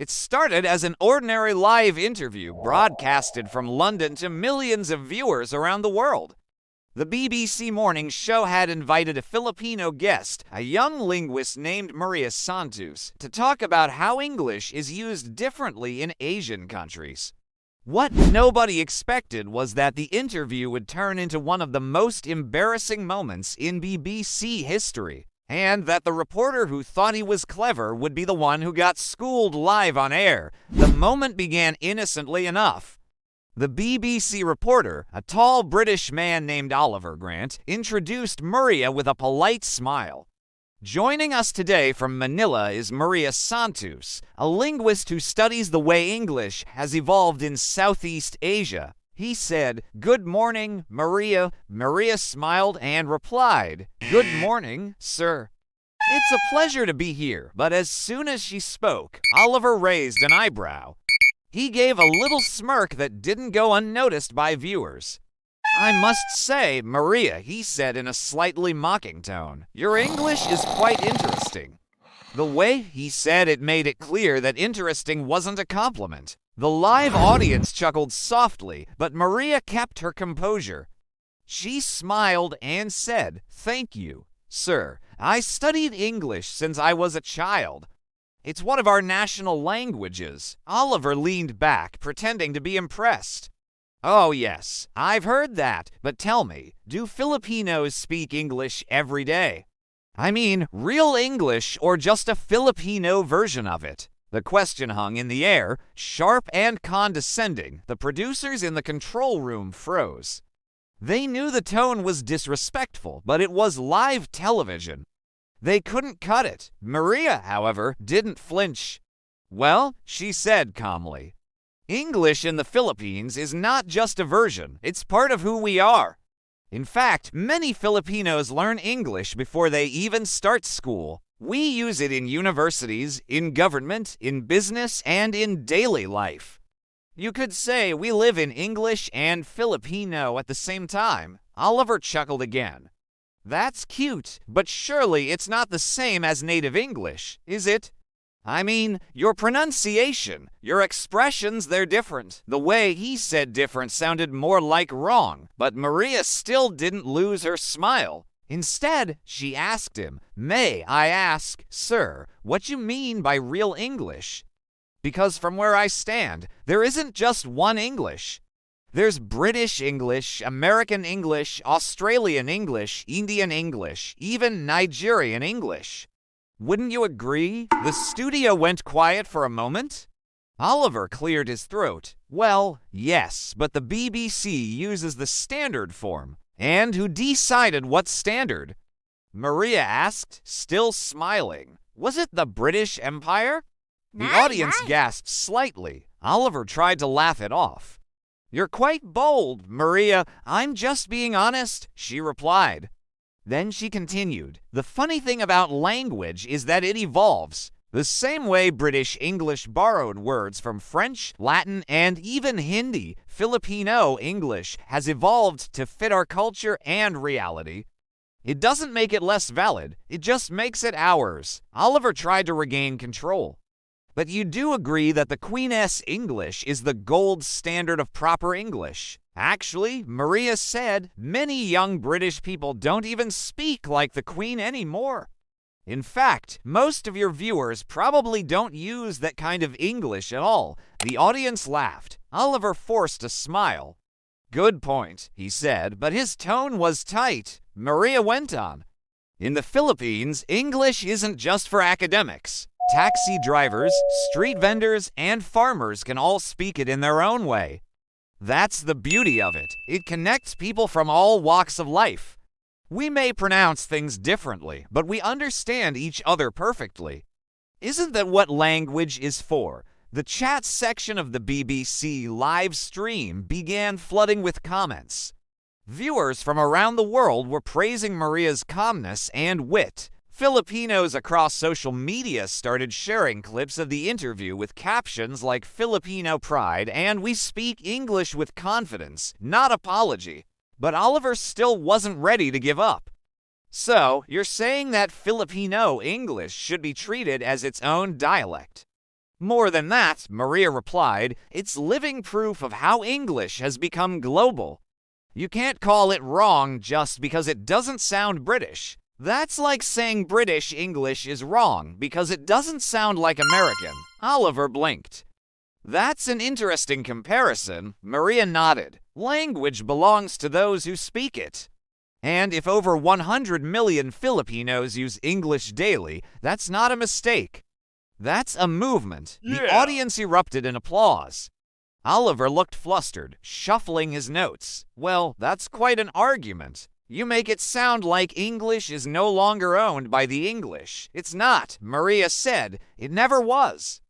It started as an ordinary live interview broadcasted from London to millions of viewers around the world. The BBC morning show had invited a Filipino guest, a young linguist named Maria Santos, to talk about how English is used differently in Asian countries. What nobody expected was that the interview would turn into one of the most embarrassing moments in BBC history, and that the reporter who thought he was clever would be the one who got schooled live on air. The moment began innocently enough. The BBC reporter, a tall British man named Oliver Grant, introduced Maria with a polite smile. Joining us today from Manila is Maria Santos, a linguist who studies the way English has evolved in Southeast Asia. He said, "Good morning, Maria." Maria smiled and replied, "Good morning, sir." "It's a pleasure to be here." But as soon as she spoke, Oliver raised an eyebrow. He gave a little smirk that didn't go unnoticed by viewers. "I must say, Maria," he said in a slightly mocking tone, "your English is quite interesting." The way he said it made it clear that interesting wasn't a compliment. The live audience chuckled softly, but Maria kept her composure. She smiled and said, "Thank you, sir. I studied English since I was a child. It's one of our national languages." Oliver leaned back, pretending to be impressed. "Oh, yes, I've heard that. But tell me, do Filipinos speak English every day? I mean, real English or just a Filipino version of it?" The question hung in the air, sharp and condescending. The producers in the control room froze. They knew the tone was disrespectful, but it was live television. They couldn't cut it. Maria, however, didn't flinch. "Well," she said calmly, "English in the Philippines is not just a version, it's part of who we are. In fact, many Filipinos learn English before they even start school. We use it in universities, in government, in business, and in daily life. You could say we live in English and Filipino at the same time." Oliver chuckled again. "That's cute, but surely it's not the same as native English, is it? I mean, your pronunciation, your expressions, they're different." The way he said different sounded more like wrong, but Maria still didn't lose her smile. Instead, she asked him, "May I ask, sir, what you mean by real English? Because from where I stand, there isn't just one English. There's British English, American English, Australian English, Indian English, even Nigerian English. Wouldn't you agree?" The studio went quiet for a moment. Oliver cleared his throat. "Well, yes, but the BBC uses the standard form. And who decided what standard?" Maria asked, still smiling. "Was it the British Empire?" The audience gasped slightly. Oliver tried to laugh it off. "You're quite bold, Maria. I'm just being honest," she replied. Then she continued, "The funny thing about language is that it evolves. The same way British English borrowed words from French, Latin, and even Hindi, Filipino English has evolved to fit our culture and reality. It doesn't make it less valid, it just makes it ours." Oliver tried to regain control. "But you do agree that the Queen's English is the gold standard of proper English. Actually," Maria said, "many young British people don't even speak like the Queen anymore. In fact, most of your viewers probably don't use that kind of English at all." The audience laughed. Oliver forced a smile. "Good point," he said, but his tone was tight. Maria went on, "In the Philippines, English isn't just for academics. Taxi drivers, street vendors, and farmers can all speak it in their own way. That's the beauty of it. It connects people from all walks of life. We may pronounce things differently, but we understand each other perfectly. Isn't that what language is for?" The chat section of the BBC live stream began flooding with comments. Viewers from around the world were praising Maria's calmness and wit. Filipinos across social media started sharing clips of the interview with captions like "Filipino pride" and "We speak English with confidence, not apology." But Oliver still wasn't ready to give up. "So, you're saying that Filipino English should be treated as its own dialect?" More than that, Maria replied, it's living proof of how English has become global. You can't call it wrong just because it doesn't sound British. That's like saying British English is wrong because it doesn't sound like American. Oliver blinked. That's an interesting comparison. Maria nodded. Language belongs to those who speak it. And if over 100 million Filipinos use English daily, that's not a mistake. That's a movement. Yeah. The audience erupted in applause. Oliver looked flustered, shuffling his notes. Well, that's quite an argument. You make it sound like English is no longer owned by the English. It's not, Maria said. It never was.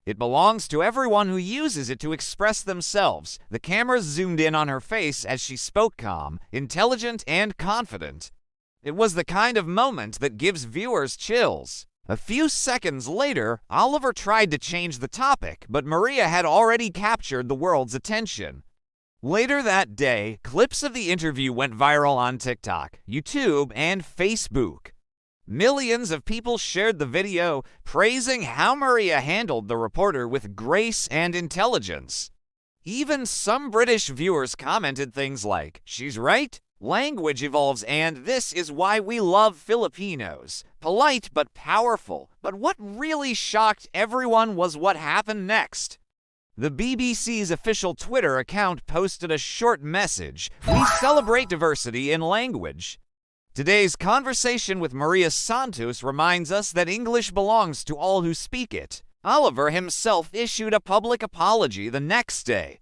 It belongs to everyone who uses it to express themselves. The cameras zoomed in on her face as she spoke calm, intelligent, and confident. It was the kind of moment that gives viewers chills. A few seconds later, Oliver tried to change the topic, but Maria had already captured the world's attention. Later that day, clips of the interview went viral on TikTok, YouTube, and Facebook. Millions of people shared the video, praising how Maria handled the reporter with grace and intelligence. Even some British viewers commented things like, "She's right, language evolves, and this is why we love Filipinos. Polite but powerful." But what really shocked everyone was what happened next. The BBC's official Twitter account posted a short message, "We celebrate diversity in language." Today's conversation with Maria Santos reminds us that English belongs to all who speak it. Oliver himself issued a public apology the next day.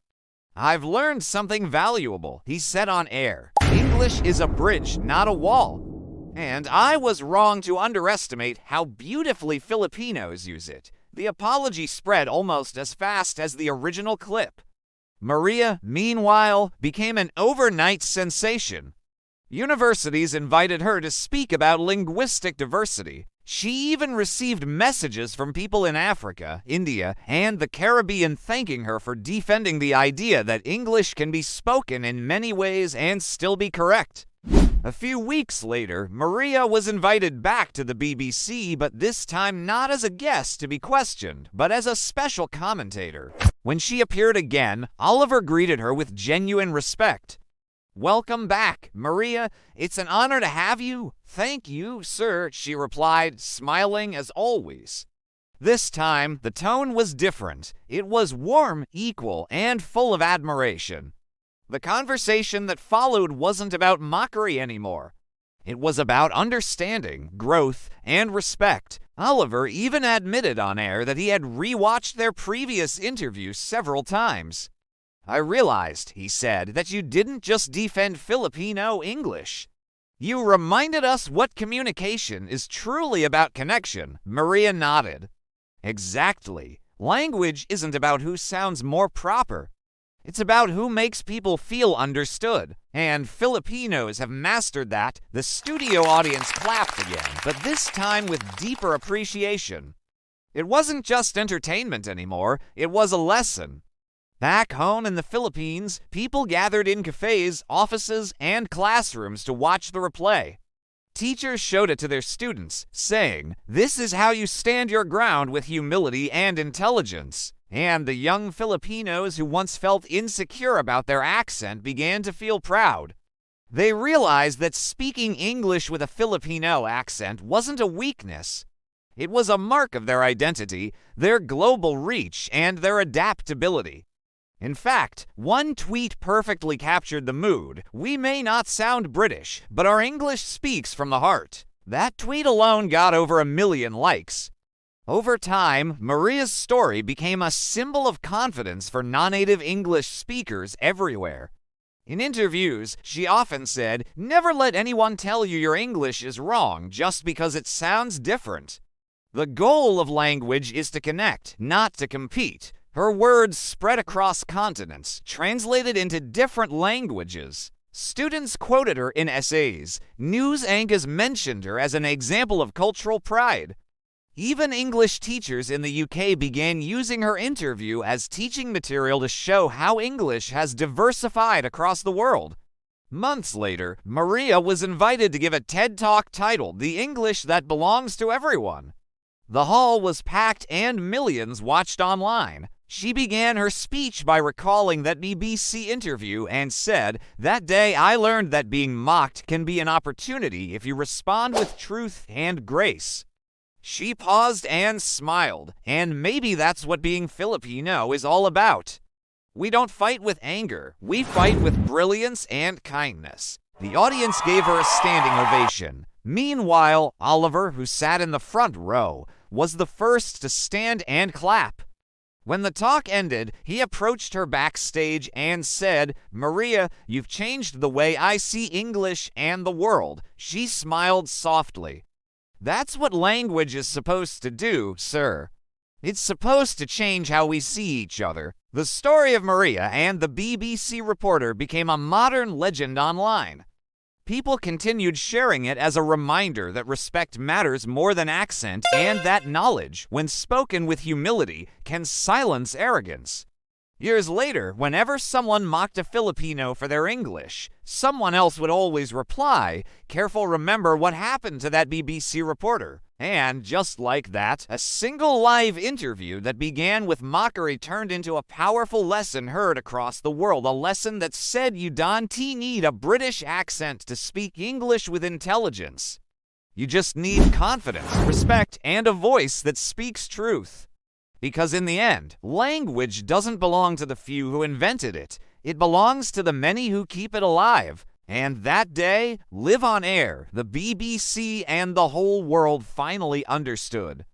"I've learned something valuable," he said on air. "English is a bridge, not a wall. And I was wrong to underestimate how beautifully Filipinos use it." The apology spread almost as fast as the original clip. Maria, meanwhile, became an overnight sensation. Universities invited her to speak about linguistic diversity. She even received messages from people in Africa, India, and the Caribbean thanking her for defending the idea that English can be spoken in many ways and still be correct. A few weeks later, Maria was invited back to the BBC, but this time not as a guest to be questioned, but as a special commentator. When she appeared again, Oliver greeted her with genuine respect. "Welcome back, Maria. It's an honor to have you." "Thank you, sir," she replied, smiling as always. This time, the tone was different. It was warm, equal, and full of admiration. The conversation that followed wasn't about mockery anymore. It was about understanding, growth, and respect. Oliver even admitted on air that he had rewatched their previous interviews several times. "I realized," he said, "that you didn't just defend Filipino English. You reminded us what communication is truly about connection." Maria nodded. "Exactly. Language isn't about who sounds more proper. It's about who makes people feel understood. And Filipinos have mastered that." The studio audience clapped again, but this time with deeper appreciation. It wasn't just entertainment anymore, it was a lesson. Back home in the Philippines, people gathered in cafes, offices, and classrooms to watch the replay. Teachers showed it to their students, saying, "This is how you stand your ground with humility and intelligence." And the young Filipinos who once felt insecure about their accent began to feel proud. They realized that speaking English with a Filipino accent wasn't a weakness. It was a mark of their identity, their global reach, and their adaptability. In fact, one tweet perfectly captured the mood. "We may not sound British, but our English speaks from the heart." That tweet alone got over 1 million likes. Over time, Maria's story became a symbol of confidence for non-native English speakers everywhere. In interviews, she often said, "Never let anyone tell you your English is wrong just because it sounds different." The goal of language is to connect, not to compete. Her words spread across continents, translated into different languages. Students quoted her in essays. News anchors mentioned her as an example of cultural pride. Even English teachers in the UK began using her interview as teaching material to show how English has diversified across the world. Months later, Maria was invited to give a TED Talk titled "The English That Belongs to Everyone." The hall was packed and millions watched online. She began her speech by recalling that BBC interview and said, "That day I learned that being mocked can be an opportunity if you respond with truth and grace." She paused and smiled, and maybe that's what being Filipino is all about. We don't fight with anger, we fight with brilliance and kindness. The audience gave her a standing ovation. Meanwhile, Oliver, who sat in the front row, was the first to stand and clap. When the talk ended, he approached her backstage and said, "Maria, you've changed the way I see English and the world." She smiled softly. "That's what language is supposed to do, sir. It's supposed to change how we see each other." The story of Maria and the BBC reporter became a modern legend online. People continued sharing it as a reminder that respect matters more than accent and that knowledge, when spoken with humility, can silence arrogance. Years later, whenever someone mocked a Filipino for their English, someone else would always reply, "Careful, remember what happened to that BBC reporter." And just like that, a single live interview that began with mockery turned into a powerful lesson heard across the world, a lesson that said you don't need a British accent to speak English with intelligence. You just need confidence, respect, and a voice that speaks truth. Because in the end, language doesn't belong to the few who invented it. It belongs to the many who keep it alive. And that day, live on air, the BBC and the whole world finally understood.